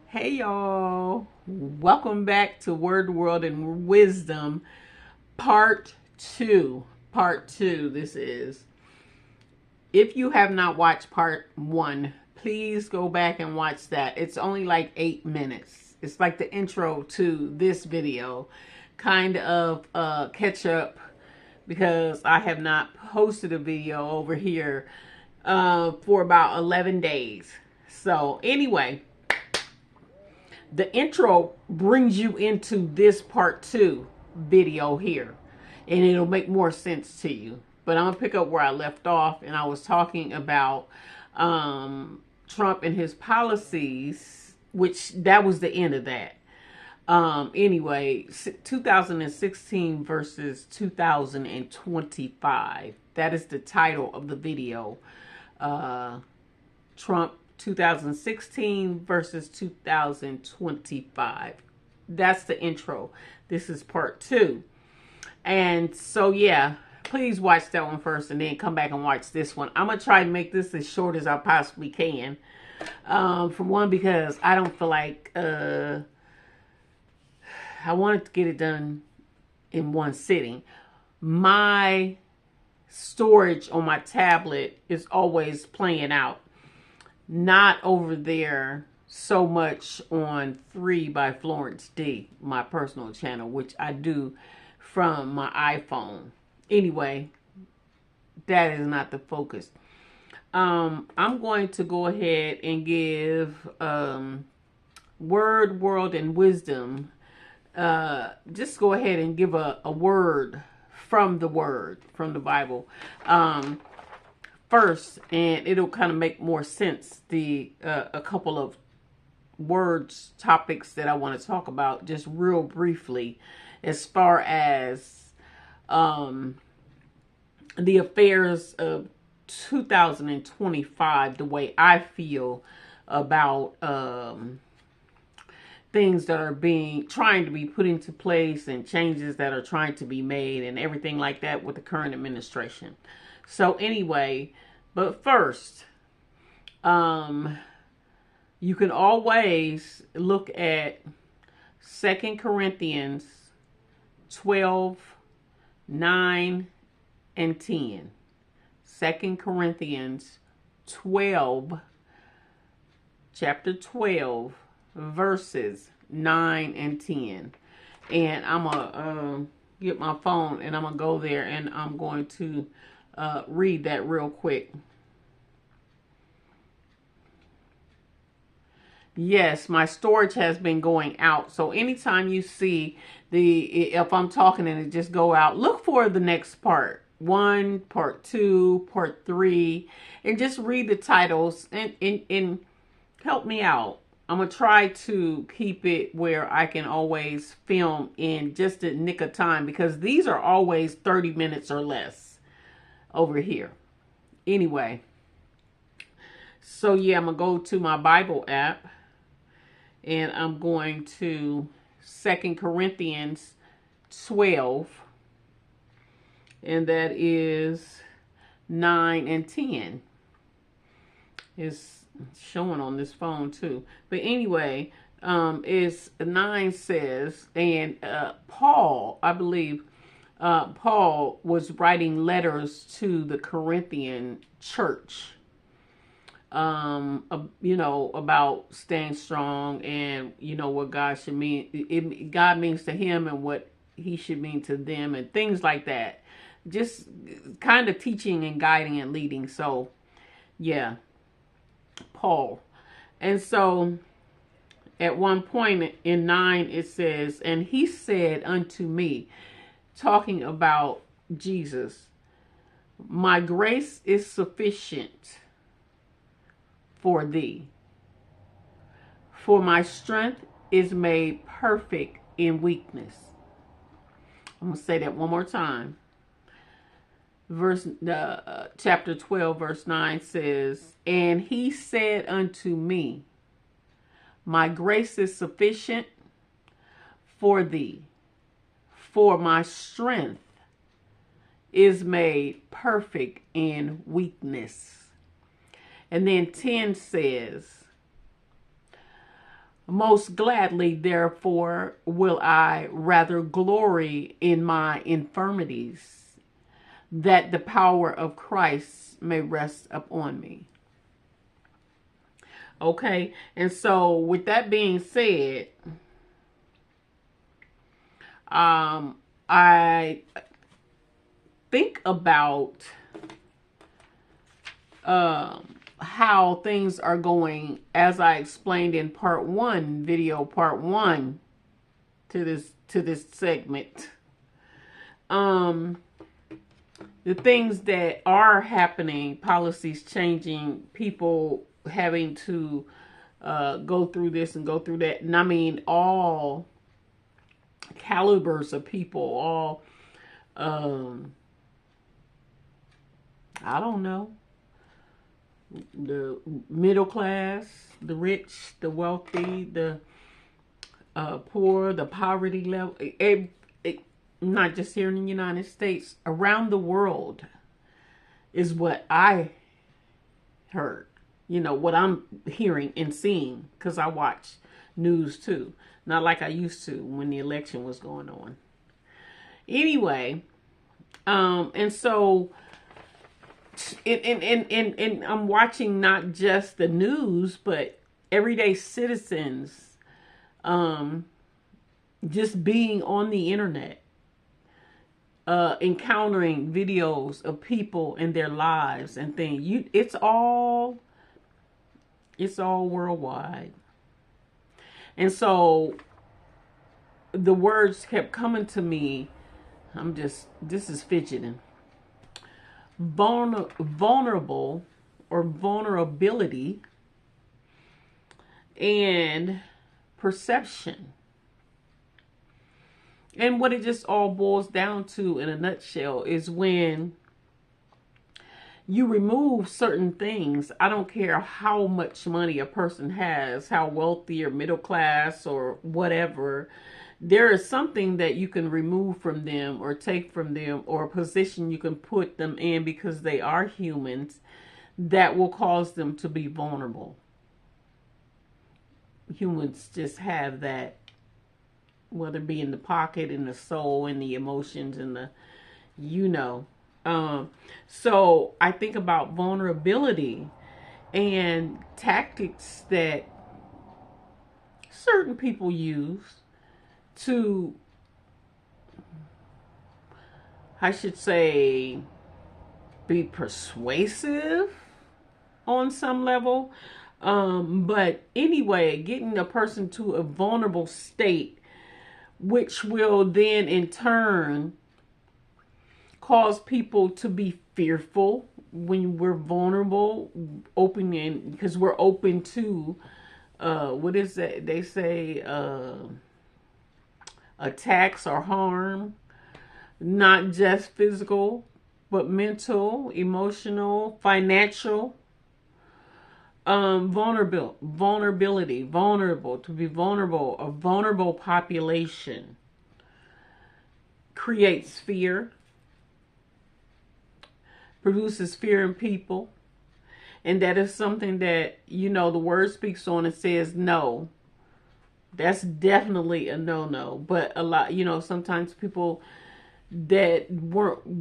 Hey y'all, welcome back to Word World and Wisdom Part 2. Part 2 this is. If you have not watched Part 1, please go back and watch that. It's only like 8 minutes. It's like the intro to this video. Kind of catch up because I have not posted a video over here for about 11 days. So anyway, the intro brings you into this part 2 video here, and it'll make more sense to you. But I'm gonna pick up where I left off, and I was talking about Trump and his policies, which that was the end of that. Anyway, 2016 versus 2025. That is the title of the video. Trump 2016 versus 2025. That's the intro. This is part 2. And so, yeah, please watch that one first and then come back and watch this one. I'm going to try to make this as short as I possibly can. For one, because I don't feel like I wanted to get it done in one sitting. My storage on my tablet is always playing out. Not over there so much on Free by Florence D, my personal channel, which I do from my iPhone. Anyway, that is not the focus. I'm going to go ahead and give Word, World, and Wisdom. Just go ahead and give a word from the Word, from the Bible. First, and it'll kind of make more sense. A couple of words, topics that I want to talk about just real briefly, as far as the affairs of 2025, the way I feel about things that are trying to be put into place and changes that are trying to be made and everything like that with the current administration. So anyway, but first, you can always look at 2 Corinthians 12, 9, and 10. 2 Corinthians 12, chapter 12, verses 9 and 10. And I'm going to get my phone and I'm going to go there and I'm going to read that real quick. Yes, my storage has been going out. So anytime you see if I'm talking and it just go out, look for the next part. 1, part 2, part 3, and just read the titles and help me out. I'm going to try to keep it where I can always film in just a nick of time, because these are always 30 minutes or less over here. Anyway, so yeah, I'm going to go to my Bible app and I'm going to 2 Corinthians 12, and that is 9 and 10. It's showing on this phone too. But anyway, it's 9 says, and Paul, I believe, Paul was writing letters to the Corinthian church, about staying strong and, what God should mean. God means to him and what he should mean to them and things like that. Just kind of teaching and guiding and leading. So, yeah, Paul. And so at one point in 9, it says, and he said unto me, talking about Jesus, my grace is sufficient for thee, for my strength is made perfect in weakness. I'm going to say that one more time. Chapter 12, verse 9 says, and he said unto me, my grace is sufficient for thee, for my strength is made perfect in weakness. And then 10 says, Most gladly, therefore, will I rather glory in my infirmities, that the power of Christ may rest upon me. Okay, and so with that being said, I think about how things are going, as I explained in part one, to this segment. The things that are happening, policies changing, people having to go through this and go through that, and I mean all calibers of people, all I don't know, the middle class, the rich, the wealthy, the poor, the poverty level, not just here in the United States, around the world is what I heard. You know, what I'm hearing and seeing, because I watch news too. Not like I used to when the election was going on. Anyway, and so and I'm watching not just the news, but everyday citizens just being on the internet, encountering videos of people and their lives and things. It's all worldwide. And so the words kept coming to me. This is fidgeting. Vulnerable or vulnerability and perception. And what it just all boils down to in a nutshell is when you remove certain things. I don't care how much money a person has, how wealthy or middle class or whatever, there is something that you can remove from them or take from them, or a position you can put them in because they are humans, that will cause them to be vulnerable. Humans just have that, whether it be in the pocket, in the soul, in the emotions, in the, so I think about vulnerability and tactics that certain people use to, I should say, be persuasive on some level. But anyway, getting a person to a vulnerable state, which will then in turn cause people to be fearful when we're vulnerable, open, and because we're open to, what is that? They say, attacks or harm, not just physical, but mental, emotional, financial. Vulnerability, vulnerable, to be vulnerable, a vulnerable population creates fear, produces fear in people. And that is something that, the word speaks on and says no. That's definitely a no-no. But a lot, sometimes people that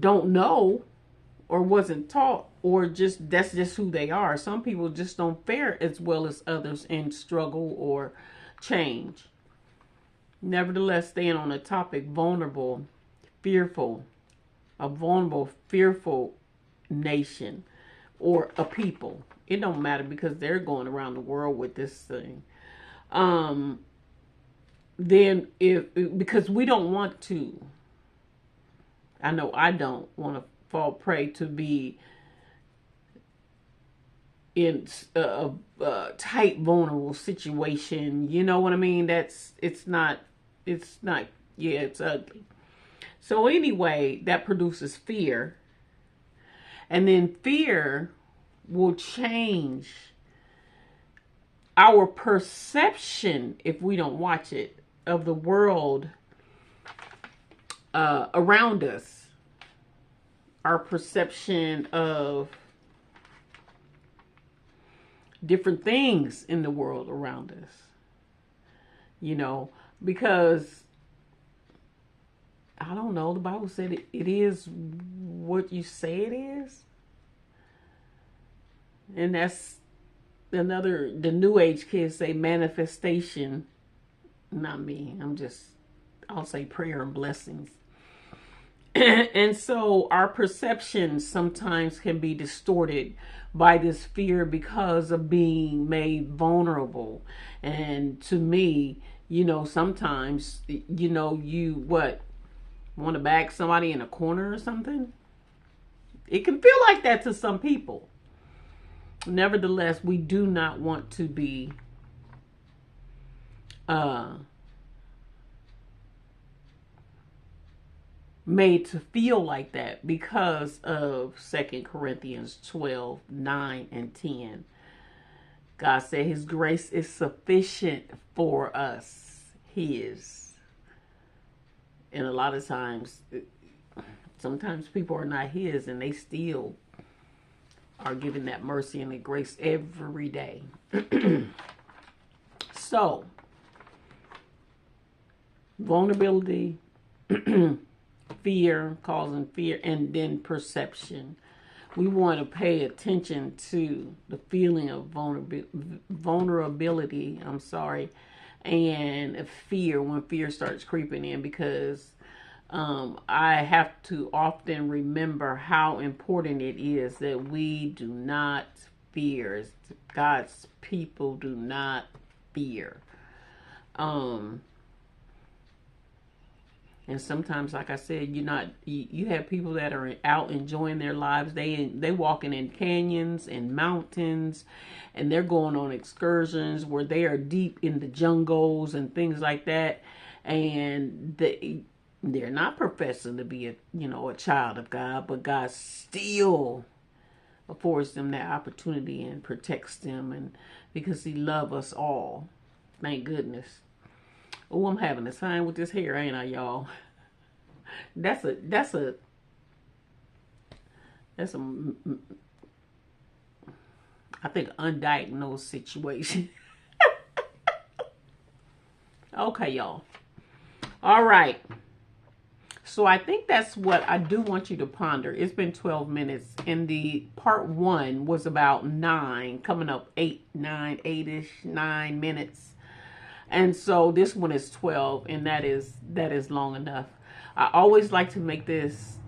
don't know or wasn't taught, or just that's just who they are. Some people just don't fare as well as others in struggle or change. Nevertheless, staying on the topic, vulnerable, fearful, a vulnerable, fearful nation or a people. It don't matter because they're going around the world with this thing. Then because we don't want to, I know I don't want to fall prey to be in a tight, vulnerable situation. You know what I mean? It's not, yeah, it's ugly. So anyway, that produces fear. And then fear will change our perception, if we don't watch it, of the world around us. Our perception of different things in the world around us. you know, because I don't know, the Bible said it is what you say it is. And that's the new age kids say manifestation. Not me. I'll say prayer and blessings. And so our perceptions sometimes can be distorted by this fear because of being made vulnerable. And to me, sometimes, you want to back somebody in a corner or something? It can feel like that to some people. Nevertheless, we do not want to be made to feel like that because of 2 Corinthians 12, 9, and 10. God said his grace is sufficient for us. His. And a lot of times, sometimes people are not his and they still are given that mercy and the grace every day. So, vulnerability, fear, causing fear, and then perception. We want to pay attention to the feeling of vulnerability, and fear when fear starts creeping in, because I have to often remember how important it is that we do not fear. God's people do not fear. And sometimes, like I said, you have people that are out enjoying their lives. They walking in canyons and mountains, and they're going on excursions where they are deep in the jungles and things like that. And they're not professing to be a child of God, but God still affords them that opportunity and protects them, and because he loves us all. Thank goodness. Oh, I'm having a time with this hair, ain't I, y'all? That's a I think undiagnosed situation. Okay, y'all. All right. So I think that's what I do want you to ponder. It's been 12 minutes, and the part 1 was about 9, coming up 8-ish, 9 minutes. And so this one is 12, and that is long enough. I always like to make this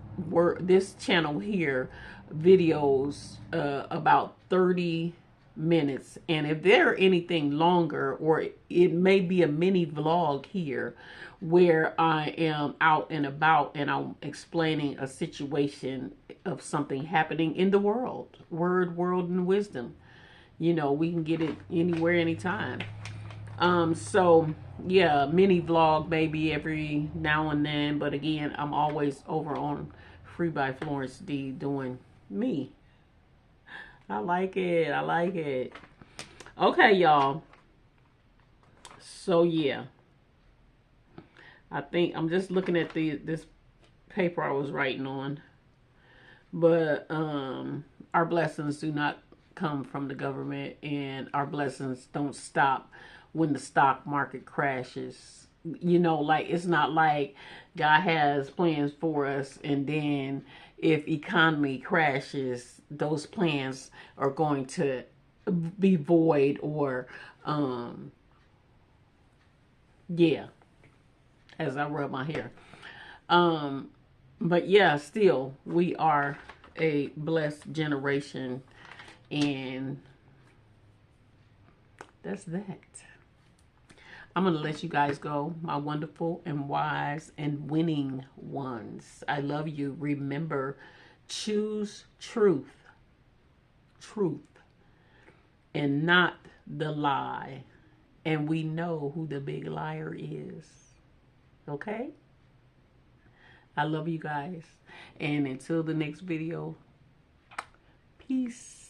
channel here videos about 30 minutes. And if there are anything longer, or it may be a mini vlog here where I am out and about and I'm explaining a situation of something happening in the world, world, and wisdom. We can get it anywhere, anytime. So yeah, mini vlog maybe every now and then, but again, I'm always over on Free by Florence D doing me. I like it. Okay, y'all. So yeah, I think I'm just looking at this paper I was writing on, but our blessings do not come from the government, and our blessings don't stop when the stock market crashes. It's not like God has plans for us, and then if economy crashes, those plans are going to be void, or as I rub my hair. But yeah, still, we are a blessed generation, and that's that. I'm going to let you guys go, my wonderful and wise and winning ones. I love you. Remember, choose truth, and not the lie. And we know who the big liar is. Okay? I love you guys. And until the next video, peace.